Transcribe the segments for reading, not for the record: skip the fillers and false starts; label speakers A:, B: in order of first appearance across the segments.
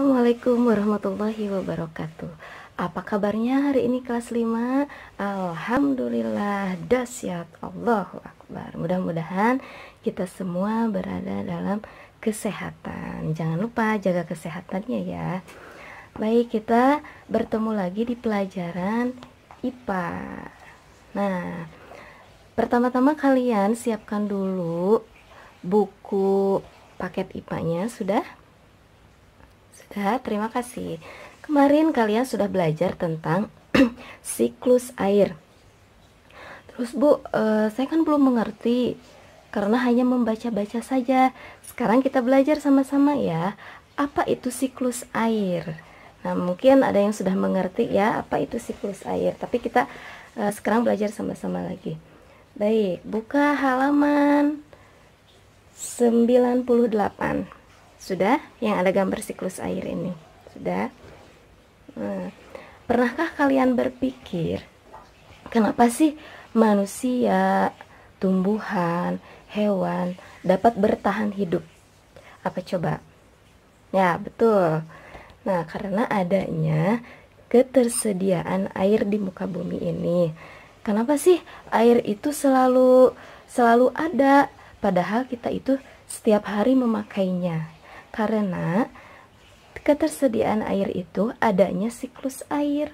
A: Assalamualaikum warahmatullahi wabarakatuh. Apa kabarnya hari ini kelas 5? Alhamdulillah, dahsyat, Allahu Akbar. Mudah-mudahan kita semua berada dalam kesehatan. Jangan lupa jaga kesehatannya ya. Baik, kita bertemu lagi di pelajaran IPA. Nah, pertama-tama kalian siapkan dulu buku paket IPA-nya. Sudah? Terima kasih. Kemarin kalian sudah belajar tentang siklus air. Terus Bu, saya kan belum mengerti karena hanya membaca-baca saja. Sekarang kita belajar sama-sama ya. Apa itu siklus air? Nah, mungkin ada yang sudah mengerti ya apa itu siklus air. Tapi kita sekarang belajar sama-sama lagi. Baik, buka halaman 98. Sudah? Yang ada gambar siklus air ini. Sudah? Nah, pernahkah kalian berpikir kenapa sih manusia, tumbuhan, hewan dapat bertahan hidup? Apa coba? Ya, betul. Nah, karena adanya ketersediaan air di muka bumi ini. Kenapa sih air itu selalu ada, padahal kita itu setiap hari memakainya? Karena ketersediaan air itu adanya siklus air.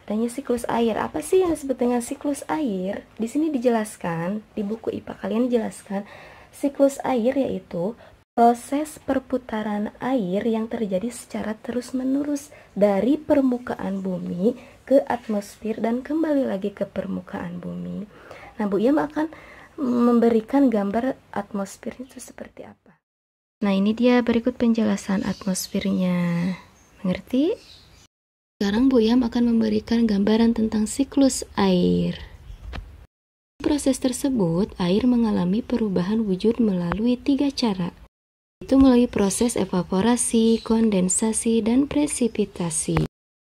A: Apa sih yang disebut dengan siklus air? Di sini dijelaskan, di buku IPA kalian dijelaskan, siklus air yaitu proses perputaran air yang terjadi secara terus-menerus dari permukaan bumi ke atmosfer dan kembali lagi ke permukaan bumi. Nah, Bu Yam akan memberikan gambar atmosfer itu seperti apa. Nah, ini dia berikut penjelasan atmosfernya. Mengerti? Sekarang Bu Yam akan memberikan gambaran tentang siklus air. Proses tersebut, air mengalami perubahan wujud melalui 3 cara. Itu melalui proses evaporasi, kondensasi, dan presipitasi.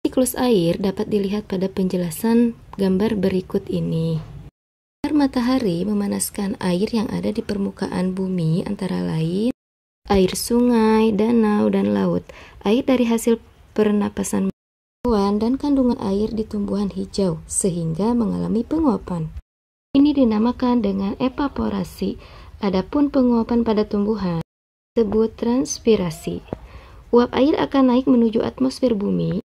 A: Siklus air dapat dilihat pada penjelasan gambar berikut ini. Matahari memanaskan air yang ada di permukaan bumi, antara lain air sungai, danau, dan laut, air dari hasil pernapasan hewan, dan kandungan air di tumbuhan hijau, sehingga mengalami penguapan. Ini dinamakan dengan evaporasi. Adapun penguapan pada tumbuhan disebut transpirasi. Uap air akan naik menuju atmosfer bumi.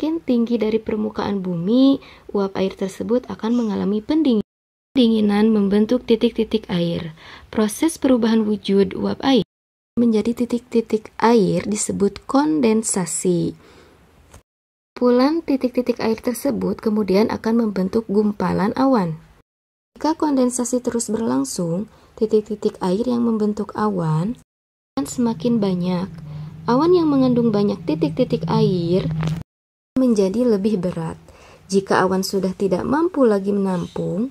A: Makin tinggi dari permukaan bumi, uap air tersebut akan mengalami pendinginan membentuk titik-titik air. Proses perubahan wujud uap air menjadi titik-titik air disebut kondensasi. Kumpulan titik-titik air tersebut kemudian akan membentuk gumpalan awan. Jika kondensasi terus berlangsung, titik-titik air yang membentuk awan akan semakin banyak. Awan yang mengandung banyak titik-titik air menjadi lebih berat. Jika awan sudah tidak mampu lagi menampung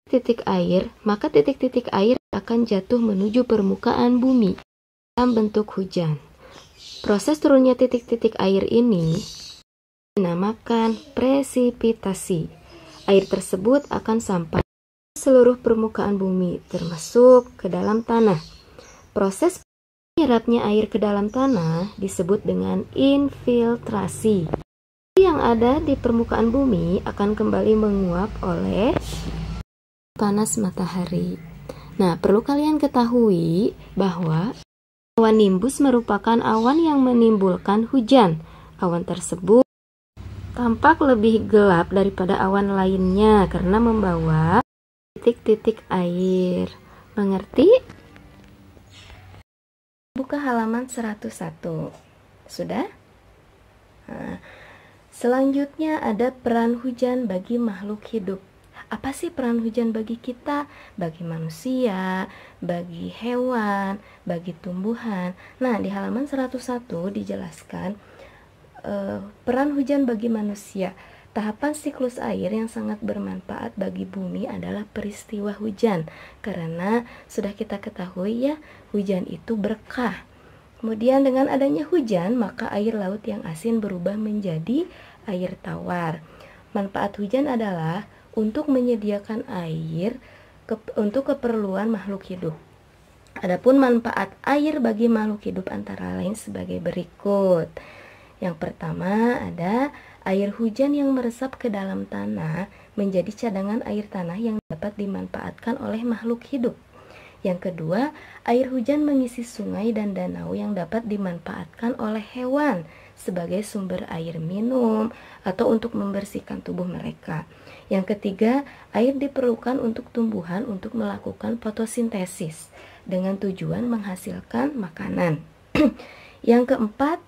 A: titik air, maka titik-titik air akan jatuh menuju permukaan bumi dalam bentuk hujan. Proses turunnya titik-titik air ini dinamakan presipitasi. Air tersebut akan sampai ke seluruh permukaan bumi, termasuk ke dalam tanah. Proses menyerapnya air ke dalam tanah disebut dengan infiltrasi. Yang ada di permukaan bumi akan kembali menguap oleh panas matahari. Nah, perlu kalian ketahui bahwa awan nimbus merupakan awan yang menimbulkan hujan. Awan tersebut tampak lebih gelap daripada awan lainnya karena membawa titik-titik air. Mengerti? Buka halaman 101. Sudah? Nah, selanjutnya ada peran hujan bagi makhluk hidup. Apa sih peran hujan bagi kita, bagi manusia, bagi hewan, bagi tumbuhan? Nah, di halaman 101 dijelaskan peran hujan bagi manusia. Tahapan siklus air yang sangat bermanfaat bagi bumi adalah peristiwa hujan. Karena sudah kita ketahui ya, hujan itu berkah. Kemudian dengan adanya hujan, maka air laut yang asin berubah menjadi air tawar. Manfaat hujan adalah untuk menyediakan air untuk keperluan makhluk hidup. Adapun manfaat air bagi makhluk hidup antara lain sebagai berikut. Yang pertama ada air hujan yang meresap ke dalam tanah menjadi cadangan air tanah yang dapat dimanfaatkan oleh makhluk hidup. Yang kedua, air hujan mengisi sungai dan danau yang dapat dimanfaatkan oleh hewan sebagai sumber air minum atau untuk membersihkan tubuh mereka. Yang ketiga, air diperlukan untuk tumbuhan untuk melakukan fotosintesis dengan tujuan menghasilkan makanan. Yang keempat,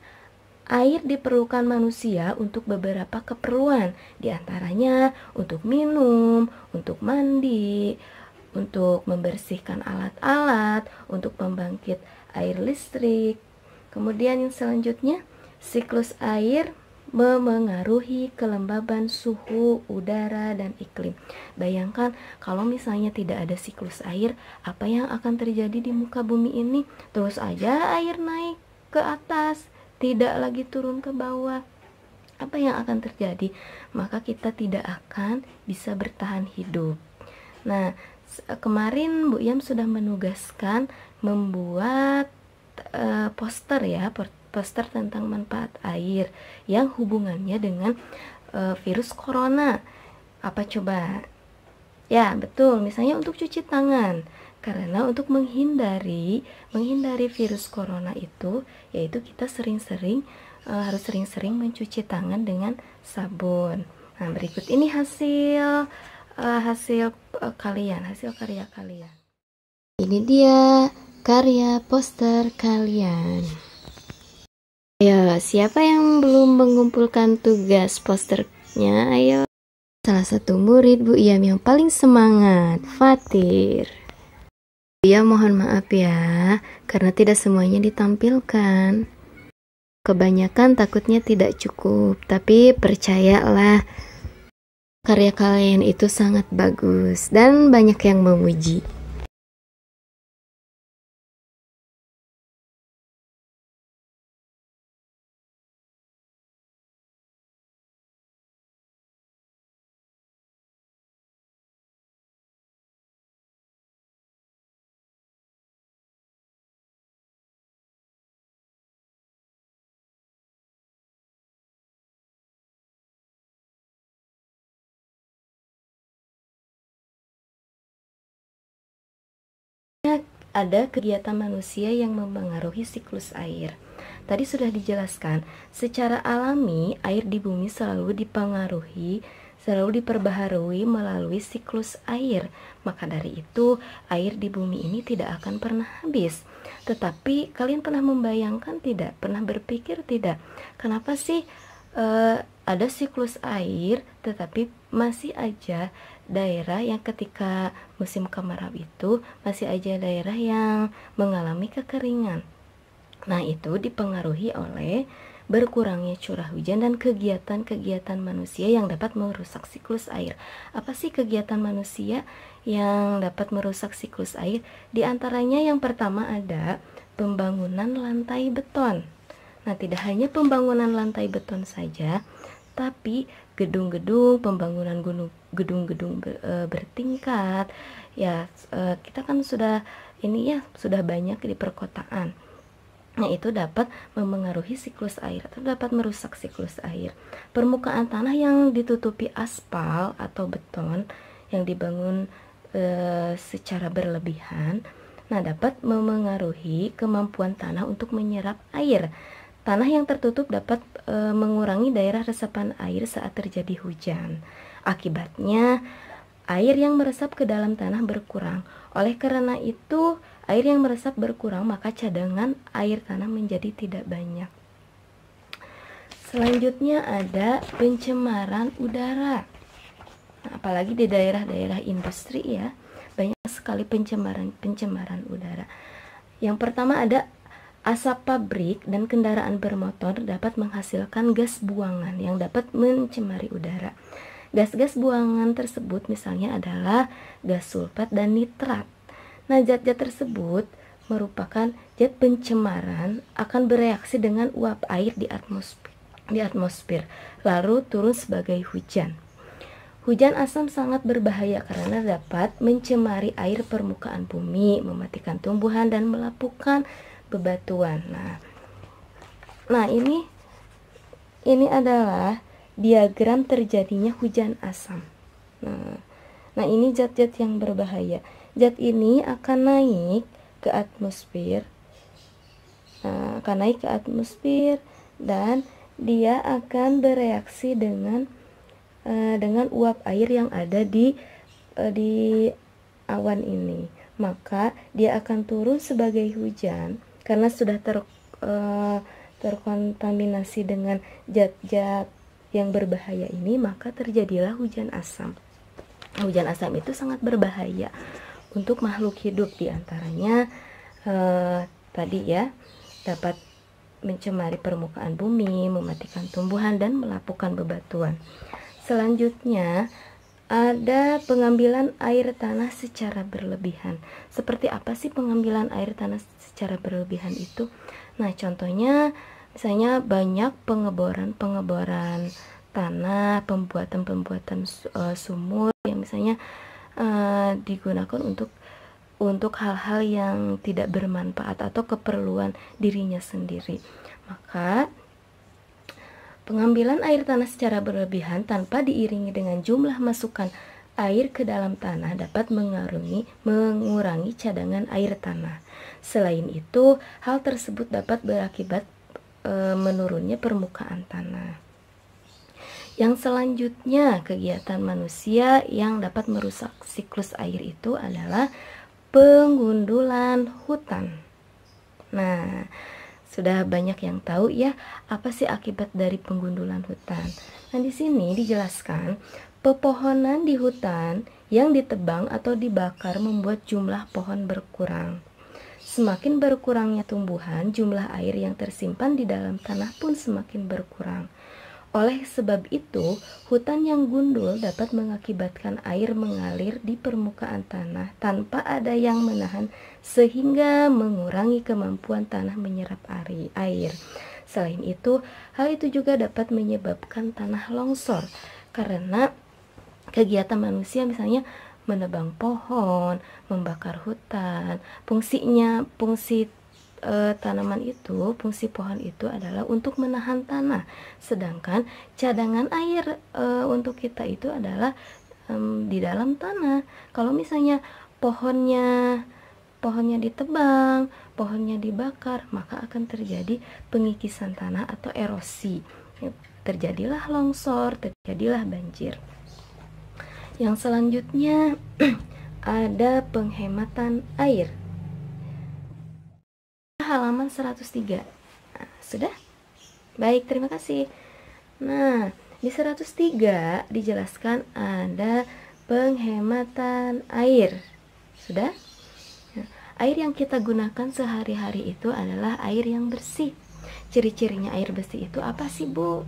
A: air diperlukan manusia untuk beberapa keperluan, diantaranya untuk minum, untuk mandi, untuk membersihkan alat-alat, untuk membangkit air listrik. Kemudian yang selanjutnya, siklus air memengaruhi kelembaban suhu udara dan iklim. Bayangkan kalau misalnya tidak ada siklus air, apa yang akan terjadi di muka bumi ini? Terus aja air naik ke atas, tidak lagi turun ke bawah. Apa yang akan terjadi? Maka kita tidak akan bisa bertahan hidup. Nah, kemarin Bu Yam sudah menugaskan membuat poster ya, poster tentang manfaat air yang hubungannya dengan virus corona. Apa coba? Ya, betul. Misalnya untuk cuci tangan. Karena untuk menghindari virus corona itu, yaitu kita harus sering-sering mencuci tangan dengan sabun. Nah, berikut ini hasil karya kalian. Ini dia karya poster kalian. Ayo, siapa yang belum mengumpulkan tugas posternya? Ayo. Salah satu murid Bu Iyam yang paling semangat, Fatir. Bu Iyam mohon maaf ya, karena tidak semuanya ditampilkan. Kebanyakan takutnya tidak cukup, tapi percayalah, karya kalian itu sangat bagus dan banyak yang memuji. Ada kegiatan manusia yang mempengaruhi siklus air. Tadi sudah dijelaskan, secara alami air di bumi selalu diperbaharui melalui siklus air. Maka dari itu, air di bumi ini tidak akan pernah habis. Tetapi kalian pernah membayangkan tidak? Pernah berpikir tidak? Kenapa sih ada siklus air, tetapi masih aja daerah yang ketika musim kemarau itu masih aja daerah yang mengalami kekeringan. Nah, itu dipengaruhi oleh berkurangnya curah hujan dan kegiatan-kegiatan manusia yang dapat merusak siklus air. Apa sih kegiatan manusia yang dapat merusak siklus air? Di antaranya yang pertama ada pembangunan lantai beton. Nah, tidak hanya pembangunan lantai beton saja, tapi gedung-gedung, pembangunan gedung-gedung bertingkat. Ya, kita kan sudah banyak di perkotaan. Nah, itu dapat memengaruhi siklus air atau dapat merusak siklus air. Permukaan tanah yang ditutupi aspal atau beton yang dibangun secara berlebihan, nah dapat memengaruhi kemampuan tanah untuk menyerap air. Tanah yang tertutup dapat mengurangi daerah resapan air saat terjadi hujan. Akibatnya, air yang meresap ke dalam tanah berkurang. Oleh karena itu, air yang meresap berkurang, maka cadangan air tanah menjadi tidak banyak. Selanjutnya ada pencemaran udara. Nah, apalagi di daerah-daerah industri ya, banyak sekali pencemaran udara. Yang pertama ada asap pabrik dan kendaraan bermotor dapat menghasilkan gas buangan yang dapat mencemari udara. Gas-gas buangan tersebut misalnya adalah gas sulfat dan nitrat. Nah, zat-zat tersebut merupakan zat pencemaran, akan bereaksi dengan uap air di atmosfer, lalu turun sebagai hujan. Hujan asam sangat berbahaya karena dapat mencemari air permukaan bumi, mematikan tumbuhan dan melapukan bebatuan. Nah ini ini adalah diagram terjadinya hujan asam. Nah, ini zat-zat yang berbahaya. Zat ini akan naik ke atmosfer. Akan naik ke atmosfer dan dia akan bereaksi dengan uap air yang ada di awan ini. Maka dia akan turun sebagai hujan karena sudah terkontaminasi dengan zat-zat yang berbahaya ini, maka terjadilah hujan asam. Hujan asam itu sangat berbahaya untuk makhluk hidup, diantaranya tadi ya, dapat mencemari permukaan bumi, mematikan tumbuhan, dan melapukan bebatuan. Selanjutnya ada pengambilan air tanah secara berlebihan. Seperti apa sih pengambilan air tanah secara berlebihan itu? Nah, contohnya misalnya banyak pengeboran tanah, pembuatan sumur yang misalnya digunakan untuk hal-hal yang tidak bermanfaat atau keperluan dirinya sendiri. Maka pengambilan air tanah secara berlebihan tanpa diiringi dengan jumlah masukan air ke dalam tanah dapat mengurangi cadangan air tanah. Selain itu, hal tersebut dapat berakibat menurunnya permukaan tanah. Yang selanjutnya, kegiatan manusia yang dapat merusak siklus air itu adalah penggundulan hutan. Nah, sudah banyak yang tahu ya apa sih akibat dari penggundulan hutan. Nah, di sini dijelaskan pepohonan di hutan yang ditebang atau dibakar membuat jumlah pohon berkurang. Semakin berkurangnya tumbuhan, jumlah air yang tersimpan di dalam tanah pun semakin berkurang. Oleh sebab itu, hutan yang gundul dapat mengakibatkan air mengalir di permukaan tanah tanpa ada yang menahan, sehingga mengurangi kemampuan tanah menyerap air. Selain itu, hal itu juga dapat menyebabkan tanah longsor karena kegiatan manusia, misalnya menebang pohon, membakar hutan. Fungsi tanaman itu, fungsi pohon itu adalah untuk menahan tanah, sedangkan cadangan air untuk kita itu adalah di dalam tanah. Kalau misalnya pohonnya ditebang, pohonnya dibakar, maka akan terjadi pengikisan tanah atau erosi. Terjadilah longsor, terjadilah banjir. Yang selanjutnya ada penghematan air. Halaman 103. Nah, sudah? Baik, terima kasih. Nah, di 103 dijelaskan ada penghematan air. Sudah? Nah, air yang kita gunakan sehari-hari itu adalah air yang bersih. Ciri-cirinya air bersih itu apa sih, Bu?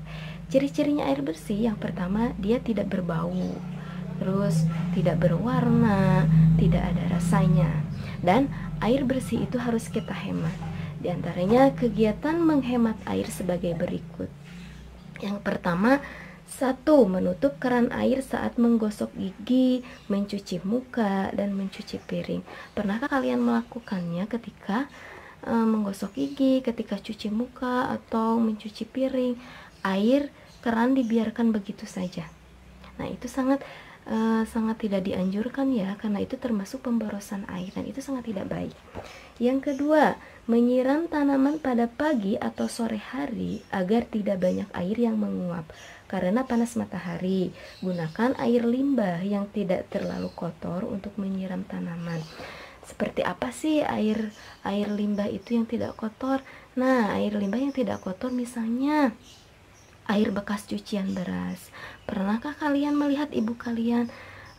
A: Ciri-cirinya air bersih, yang pertama, dia tidak berbau, terus tidak berwarna, tidak ada rasanya. Dan air bersih itu harus kita hemat. Di antaranya kegiatan menghemat air sebagai berikut. Yang pertama, 1. Menutup keran air saat menggosok gigi, mencuci muka, dan mencuci piring. Pernahkah kalian melakukannya ketika menggosok gigi, ketika cuci muka, atau mencuci piring? Air keran dibiarkan begitu saja. Nah, itu sangat tidak dianjurkan ya, karena itu termasuk pemborosan air dan itu sangat tidak baik. Yang kedua, menyiram tanaman pada pagi atau sore hari agar tidak banyak air yang menguap karena panas matahari. Gunakan air limbah yang tidak terlalu kotor untuk menyiram tanaman. Seperti apa sih air limbah itu yang tidak kotor? Nah, air limbah yang tidak kotor misalnya air bekas cucian beras. Pernahkah kalian melihat ibu kalian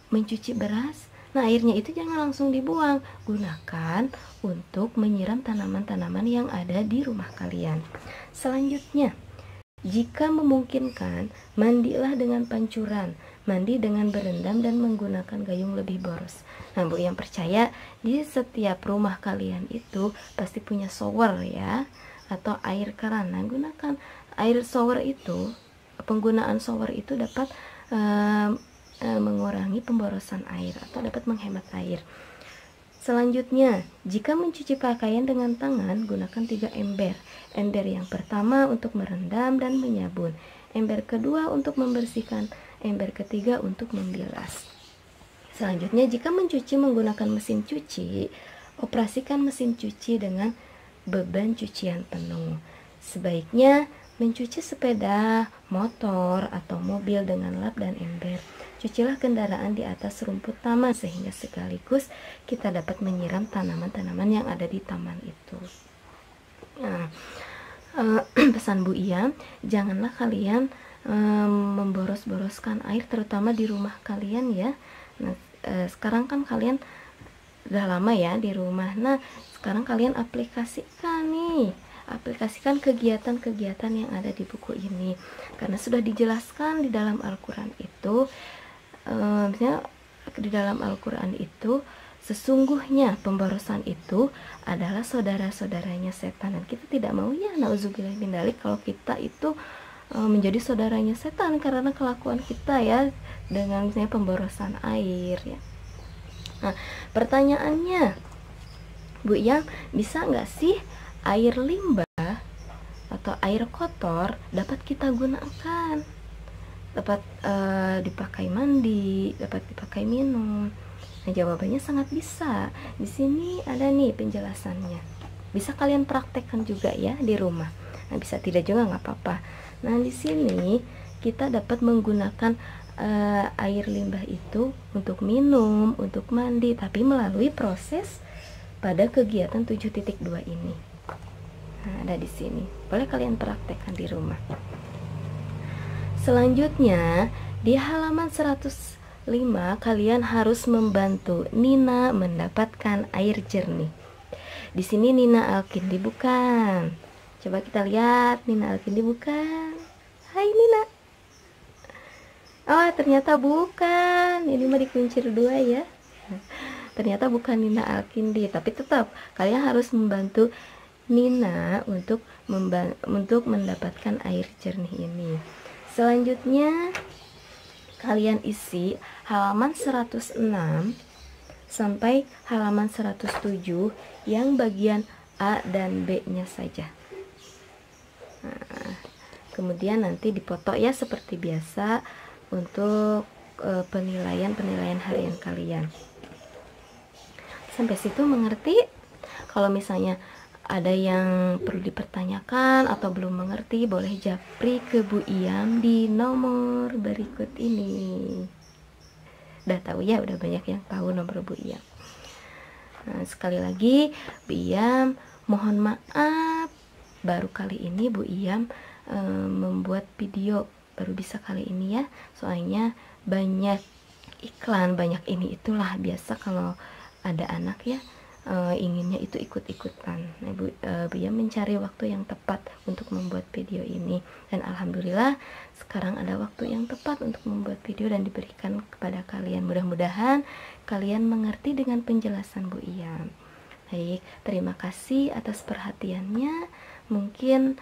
A: mencuci beras? Nah, airnya itu jangan langsung dibuang. Gunakan untuk menyiram tanaman-tanaman yang ada di rumah kalian. Selanjutnya, jika memungkinkan, mandilah dengan pancuran. Mandi dengan berendam dan menggunakan gayung lebih boros. Nah, Bu, yang percaya di setiap rumah kalian itu pasti punya shower ya, atau air keran. Nah, gunakan air shower itu, penggunaan shower itu dapat mengurangi pemborosan air atau dapat menghemat air. Selanjutnya, jika mencuci pakaian dengan tangan, gunakan 3 ember. Ember yang pertama untuk merendam dan menyabun, ember kedua untuk membersihkan, ember ketiga untuk membilas. Selanjutnya, jika mencuci menggunakan mesin cuci, operasikan mesin cuci dengan beban cucian penuh. Sebaiknya mencuci sepeda, motor, atau mobil dengan lap dan ember. Cucilah kendaraan di atas rumput taman sehingga sekaligus kita dapat menyiram tanaman-tanaman yang ada di taman itu. Nah, pesan Bu Iyam, janganlah kalian memboros-boroskan air, terutama di rumah kalian ya. Nah, sekarang kan kalian udah lama ya di rumah. Nah, sekarang kalian aplikasikan kegiatan-kegiatan yang ada di buku ini, karena sudah dijelaskan di dalam Al-Quran itu. Misalnya di dalam Al-Quran itu sesungguhnya pemborosan itu adalah saudara-saudaranya setan, dan kita tidak mau ya, nauzubillah min dzalik, kalau kita itu menjadi saudaranya setan karena kelakuan kita ya dengan misalnya pemborosan air ya. Nah, pertanyaannya, Bu Iyam, bisa nggak sih air limbah atau air kotor dapat kita gunakan, dapat dipakai mandi, dapat dipakai minum? Nah, jawabannya sangat bisa. Di sini ada nih penjelasannya. Bisa kalian praktekkan juga ya di rumah. Nah, bisa tidak juga nggak apa-apa. Nah, di sini kita dapat menggunakan air limbah itu untuk minum, untuk mandi, tapi melalui proses pada kegiatan 7.2 ini. Nah, ada di sini. Boleh kalian praktekkan di rumah. Selanjutnya, di halaman 105 kalian harus membantu Nina mendapatkan air jernih. Di sini Nina Alkindi bukan? Coba kita lihat, Nina Alkindi bukan? Hai Nina. Oh, ternyata bukan. Ini mah dikuncir 2 ya. Ternyata bukan Nina Alkindi, tapi tetap kalian harus membantu Nina untuk mendapatkan air jernih ini. Selanjutnya kalian isi halaman 106 sampai halaman 107 yang bagian A dan B-nya saja. Nah, kemudian nanti dipoto ya seperti biasa untuk penilaian harian kalian. Sampai situ mengerti? Kalau misalnya ada yang perlu dipertanyakan atau belum mengerti, boleh japri ke Bu Iyam di nomor berikut ini. Udah tahu ya, udah banyak yang tahu nomor Bu Iyam. Nah, sekali lagi Bu Iyam mohon maaf, baru kali ini Bu Iyam membuat video, baru bisa kali ini ya, soalnya banyak iklan, banyak ini itulah, biasa kalau ada anak ya inginnya itu ikut-ikutan. Nah, Bu Iyam mencari waktu yang tepat untuk membuat video ini, dan alhamdulillah sekarang ada waktu yang tepat untuk membuat video dan diberikan kepada kalian. Mudah-mudahan kalian mengerti dengan penjelasan Bu Iyam. Baik, terima kasih atas perhatiannya. Mungkin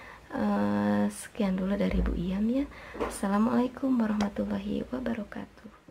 A: sekian dulu dari Bu Iyam ya. Assalamualaikum warahmatullahi wabarakatuh.